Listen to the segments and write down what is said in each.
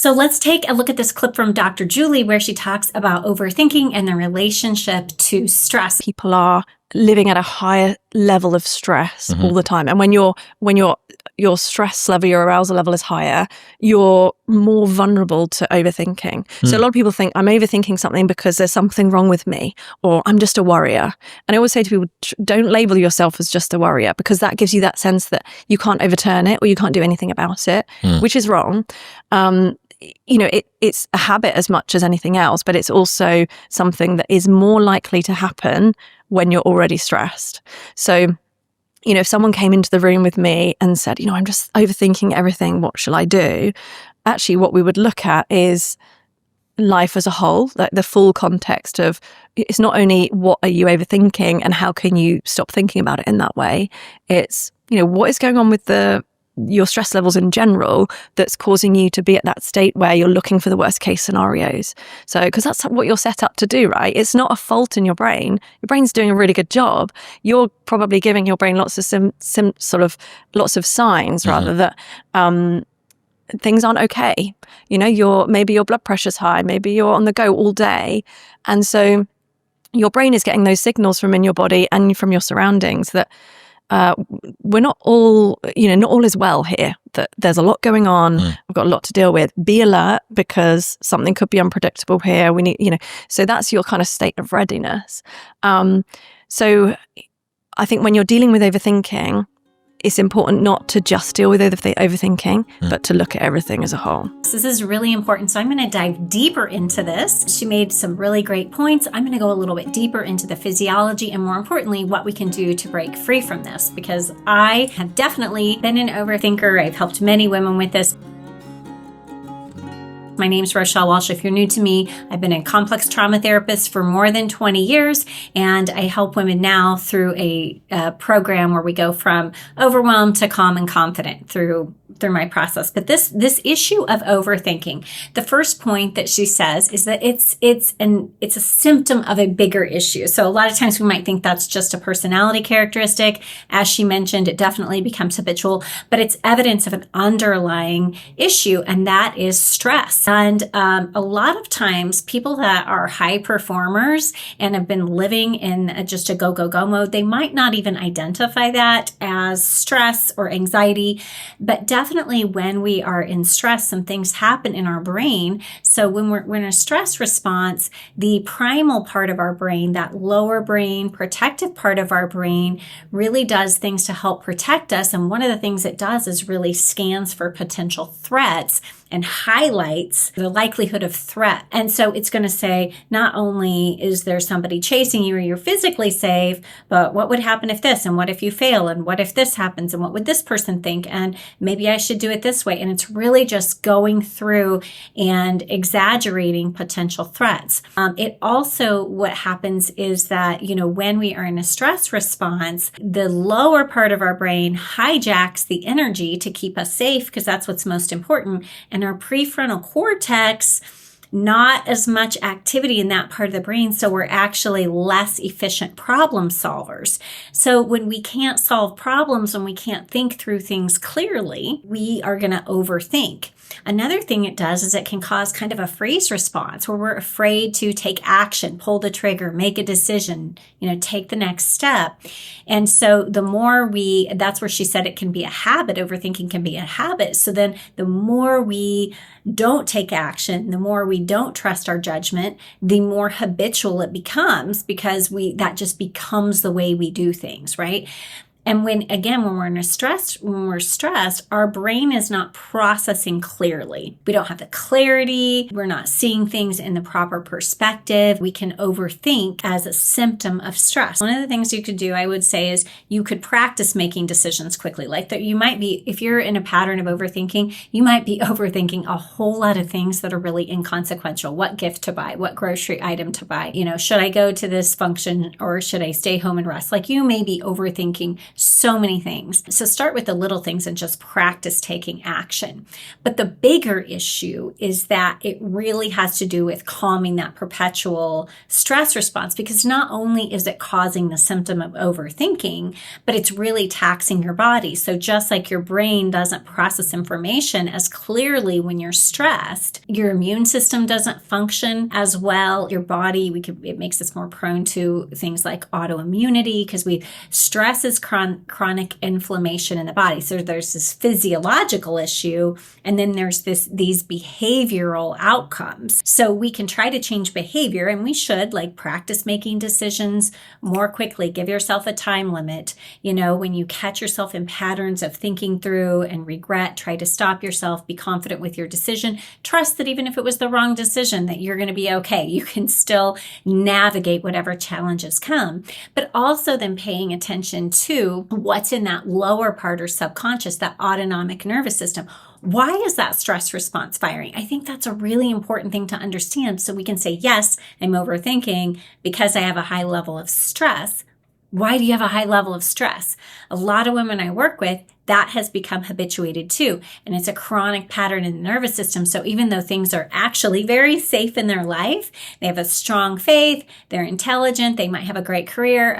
So let's take a look at this clip from Dr. Julie where she talks about overthinking and the relationship to stress. People are living at a higher level of stress all the time. And when your stress level, your arousal level is higher, you're more vulnerable to overthinking. So a lot of people think I'm overthinking something because there's something wrong with me, or I'm just a worrier. And I always say to people, don't label yourself as just a worrier, because that gives you that sense that you can't overturn it or you can't do anything about it, which is wrong. It's a habit as much as anything else, but it's also something that is more likely to happen when you're already stressed. So, if someone came into the room with me and said, I'm just overthinking everything, what shall I do? Actually, what we would look at is life as a whole, like the full context of, it's not only what are you overthinking and how can you stop thinking about it in that way. It's, what is going on with your stress levels in general that's causing you to be at that state where you're looking for the worst case scenarios. So, because that's what you're set up to do, right? It's not a fault in your brain. Your brain's doing a really good job. You're probably giving your brain lots of lots of signs rather that things aren't okay. Maybe your blood pressure's high, maybe you're on the go all day. And so your brain is getting those signals from in your body and from your surroundings that we're not all is well here, that there's a lot going on. We've got a lot to deal with. Be alert, because something could be unpredictable here. We need, so that's your kind of state of readiness. So I think when you're dealing with overthinking, it's important not to just deal with overthinking, but to look at everything as a whole. This is really important. So I'm going to dive deeper into this. She made some really great points. I'm going to go a little bit deeper into the physiology and, more importantly, what we can do to break free from this, because I have definitely been an overthinker. I've helped many women with this. My name is Rochelle Walsh. If you're new to me, I've been a complex trauma therapist for more than 20 years, and I help women now through a program where we go from overwhelmed to calm and confident through my process. But this issue of overthinking, the first point that she says is that it's a symptom of a bigger issue. So a lot of times we might think that's just a personality characteristic. As she mentioned, it definitely becomes habitual, but it's evidence of an underlying issue, and that is stress. And a lot of times people that are high performers and have been living in just a go, go, go mode, they might not even identify that as stress or anxiety, but definitely when we are in stress, some things happen in our brain. So when we're in a stress response, the primal part of our brain, that lower brain, protective part of our brain, really does things to help protect us. And one of the things it does is really scans for potential threats and highlights the likelihood of threat. And so it's going to say, not only is there somebody chasing you or you're physically safe, but what would happen if this? And what if you fail? And what if this happens? And what would this person think? And maybe I should do it this way. And it's really just going through and exaggerating potential threats. It also, what happens is that, when we are in a stress response, the lower part of our brain hijacks the energy to keep us safe, because that's what's most important. And our prefrontal cortex, not as much activity in that part of the brain, so we're actually less efficient problem solvers. So when we can't solve problems, when we can't think through things clearly, we are going to overthink. Another thing it does is it can cause kind of a freeze response where we're afraid to take action, pull the trigger, make a decision, take the next step. And so the more that's where she said it can be a habit. Overthinking can be a habit. So then the more we don't take action, the more we don't trust our judgment, the more habitual it becomes, because that just becomes the way we do things, right? And when we're stressed, our brain is not processing clearly. We don't have the clarity. We're not seeing things in the proper perspective. We can overthink as a symptom of stress. One of the things you could do, I would say, is you could practice making decisions quickly. Like that, you might be, if you're in a pattern of overthinking, you might be overthinking a whole lot of things that are really inconsequential. What gift to buy? What grocery item to buy? Should I go to this function or should I stay home and rest? Like, you may be overthinking So many things. So start with the little things and just practice taking action. But the bigger issue is that it really has to do with calming that perpetual stress response, because not only is it causing the symptom of overthinking, but it's really taxing your body. So just like your brain doesn't process information as clearly when you're stressed, your immune system doesn't function as well. Your body, it makes us more prone to things like autoimmunity, because stress is chronic inflammation in the body. So there's this physiological issue, and then there's these behavioral outcomes. So we can try to change behavior, and we should, like, practice making decisions more quickly. Give yourself a time limit. When you catch yourself in patterns of thinking through and regret, try to stop yourself, be confident with your decision. Trust that even if it was the wrong decision, that you're going to be okay. You can still navigate whatever challenges come. But also then paying attention to what's in that lower part or subconscious, that autonomic nervous system. Why is that stress response firing? I think that's a really important thing to understand, so we can say, yes, I'm overthinking because I have a high level of stress. Why do you have a high level of stress? A lot of women I work with, that has become habituated too. And it's a chronic pattern in the nervous system. So even though things are actually very safe in their life, they have a strong faith, they're intelligent, they might have a great career,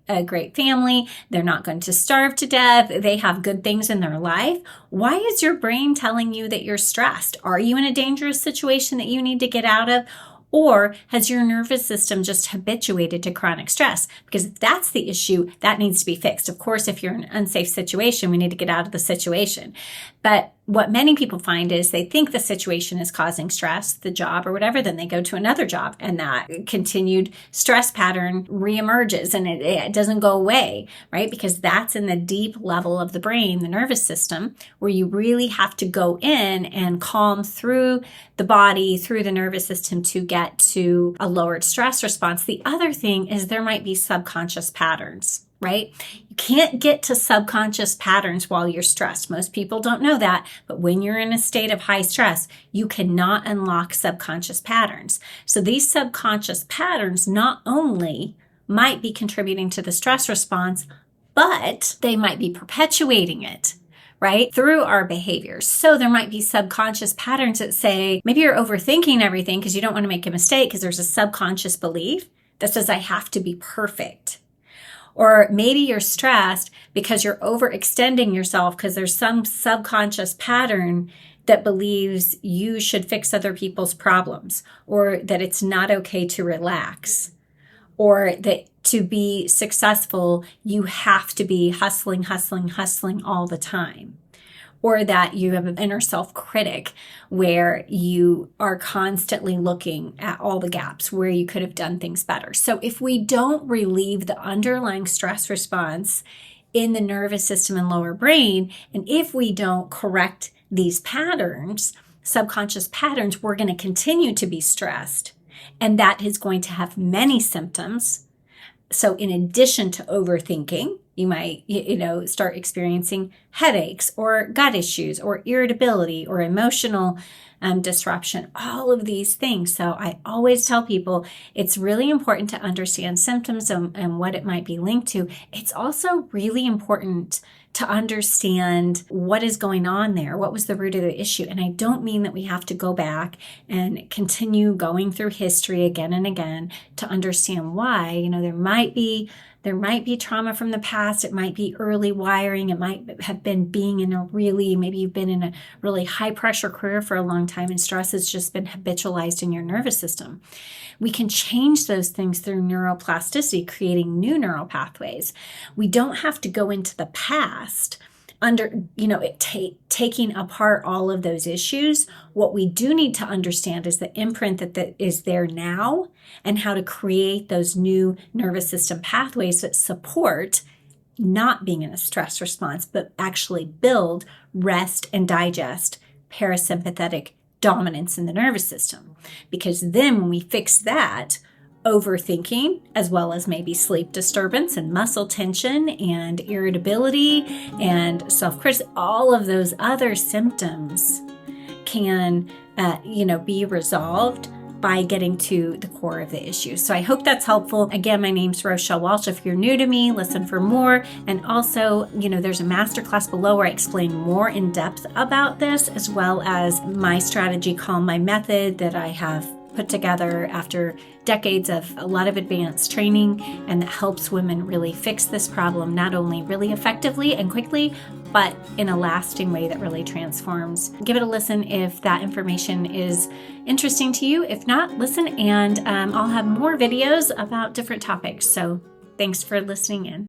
a great family, they're not going to starve to death, they have good things in their life. Why is your brain telling you that you're stressed? Are you in a dangerous situation that you need to get out of? Or has your nervous system just habituated to chronic stress? Because if that's the issue, that needs to be fixed. Of course, if you're in an unsafe situation, we need to get out of the situation. But what many people find is they think the situation is causing stress, the job or whatever, then they go to another job, and that continued stress pattern reemerges, and it doesn't go away, right? Because that's in the deep level of the brain, the nervous system, where you really have to go in and calm through the body, through the nervous system to get to a lowered stress response. The other thing is there might be subconscious patterns, right? You can't get to subconscious patterns while you're stressed. Most people don't know that, but when you're in a state of high stress, you cannot unlock subconscious patterns. So these subconscious patterns not only might be contributing to the stress response, but they might be perpetuating it, right, through our behaviors. So there might be subconscious patterns that say, maybe you're overthinking everything because you don't want to make a mistake, because there's a subconscious belief that says, I have to be perfect. Or maybe you're stressed because you're overextending yourself because there's some subconscious pattern that believes you should fix other people's problems, or that it's not okay to relax, or that to be successful, you have to be hustling all the time. Or that you have an inner self-critic where you are constantly looking at all the gaps where you could have done things better. So if we don't relieve the underlying stress response in the nervous system and lower brain, and if we don't correct these patterns, subconscious patterns, we're going to continue to be stressed. And that is going to have many symptoms. So in addition to overthinking, you might, start experiencing headaches or gut issues or irritability or emotional disruption, all of these things. So I always tell people it's really important to understand symptoms and what it might be linked to. It's also really important to understand what is going on there. What was the root of the issue? And I don't mean that we have to go back and continue going through history again and again to understand why. There might be trauma from the past. It might be early wiring. It might have been maybe you've been in a really high pressure career for a long time and stress has just been habitualized in your nervous system. We can change those things through neuroplasticity, creating new neural pathways. We don't have to go into the past taking apart all of those issues. What we do need to understand is the imprint that is there now, and how to create those new nervous system pathways that support not being in a stress response, but actually build rest and digest parasympathetic dominance in the nervous system. Because then when we fix that, overthinking, as well as maybe sleep disturbance and muscle tension and irritability and self-criticism, all of those other symptoms can, be resolved by getting to the core of the issue. So I hope that's helpful. Again, my name's Rochelle Walsh. If you're new to me, listen for more. And also, there's a masterclass below where I explain more in depth about this, as well as my strategy called My Method that I have put together after decades of a lot of advanced training, and that helps women really fix this problem, not only really effectively and quickly, but in a lasting way that really transforms. Give it a listen if that information is interesting to you. If not, listen, and I'll have more videos about different topics. So thanks for listening in.